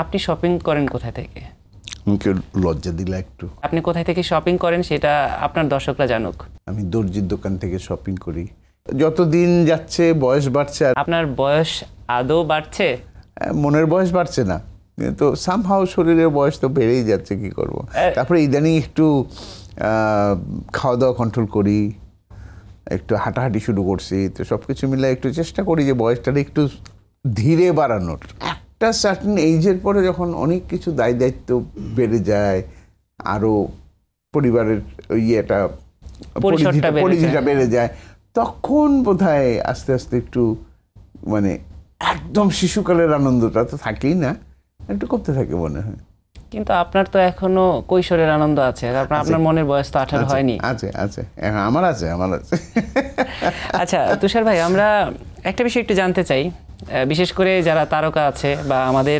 আপনি শপিং করেন কোথা থেকে? আমাকে লজ্জা দিলা একটু। আপনি কোথায় থেকে শপিং করেন সেটা আপনার দর্শকরা জানুক। আমি দর্জির দোকান থেকে শপিং করি। যত দিন যাচ্ছে বয়স বাড়ছে। আর আপনার বয়স আদৌ বাড়ছে? মনের বয়স বাড়ছে না, কিন্তু সামহাও শরীরের বয়স তো বেড়েই যাচ্ছে, কি করব। তারপরে ইদানিং একটু খাওয়া দাওয়া কন্ট্রোল করি, একটু হাঁটাহাঁটি শুরু করছি, তো সব কিছু মিলে একটু চেষ্টা করি যে বয়সটাকে একটু ধীরে বাড়ানোর। একটা সার্টেন এইজের পরে যখন অনেক কিছু দায়িত্ব বেড়ে যায়, আরও পরিবারের ইয়েটা পরিধিটা বেড়ে যায়, তখন বোধহয় আস্তে আস্তে একটু মানে একদম শিশুকালের আনন্দটা তো থাকেই না, একটু কমতে থাকে মনে হয়। কিন্তু আপনার তো এখনো কৈশোরের আনন্দ আছে, আপনার মনের বয়স তো 18 হয়নি। আছে আমার আছে। আচ্ছা তুষার ভাই, আমরা একটা বিষয় একটু জানতে চাই, বিশেষ করে যারা তারকা আছে বা আমাদের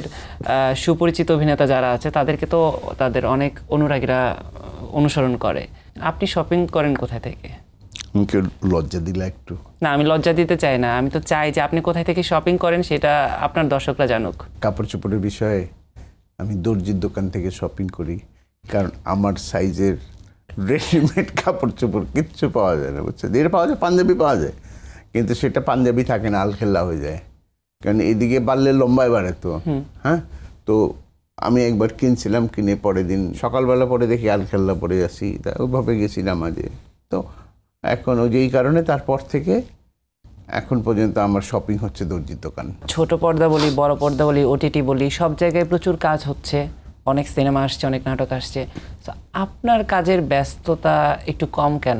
সুপরিচিত অভিনেতা যারা আছে, তাদেরকে তো তাদের অনেক অনুরাগীরা অনুসরণ করে। আপনি শপিং করেন কোথা থেকে? আমাকে লজ্জা দিলা একটু। না, আমি লজ্জা দিতে চাই না, আমি তো চাই যে আপনি কোথায় থেকে শপিং করেন সেটা আপনার দর্শকরা জানুক। কাপড় চোপড়ের বিষয়ে আমি দর্জির দোকান থেকে শপিং করি, কারণ আমার সাইজের রেডিমেড কাপড় চোপড় কিচ্ছু পাওয়া যায় না, বুঝছে। যেটা পাওয়া যায় পাঞ্জাবি পাওয়া যায়, কিন্তু সেটা পাঞ্জাবি থাকে না, আলখেল্লা হয়ে যায়, কারণ এদিকে বাড়লে লম্বায় বাড়ে তো। হ্যাঁ, তো আমি একবার কিনছিলাম, কিনে পরের দিন সকালবেলা পরে দেখি আলখেল্লা পরে যাচ্ছি, তা ওইভাবে গেছিলাম আজে। তো এখন ওই যেই কারণে তারপর থেকে এখন পর্যন্ত আমার শপিং হচ্ছে দর্জির দোকান। ছোট পর্দা বলি, বড় পর্দা বলি, ওটিটি বলি, সব জায়গায় প্রচুর কাজ হচ্ছে, অনেক সিনেমা আসছে, অনেক নাটক আসছে। আপনার কাজের ব্যস্ততা একটু কম কেন?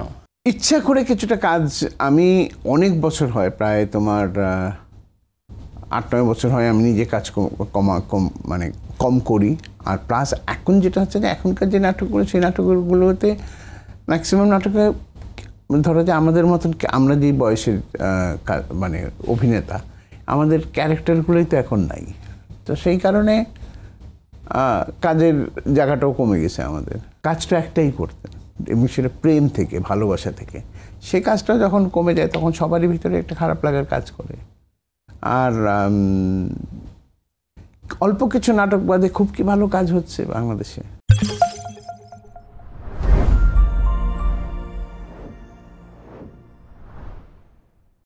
ইচ্ছা করে কিছুটা কাজ, আমি অনেক বছর হয়, প্রায় তোমার 8-9 বছর হয় আমি নিজে কাজ কম করি। আর প্লাস এখন যেটা হচ্ছে যে এখনকার যে নাটকগুলো, সেই নাটকগুলোতে ম্যাক্সিমাম নাটকে ধরো যে আমাদের মতন, আমরা যে বয়সের মানে অভিনেতা, আমাদের ক্যারেক্টারগুলোই তো এখন নাই, তো সেই কারণে কাজের জায়গাটাও কমে গেছে আমাদের। কাজটা একটাই করতেন এবং সেটা প্রেম থেকে, ভালোবাসা থেকে। সেই কাজটা যখন কমে যায় তখন সবারই ভিতরে একটা খারাপ লাগার কাজ করে। আর অল্প কিছু নাটক বাদে খুব কি ভালো কাজ হচ্ছে বাংলাদেশে।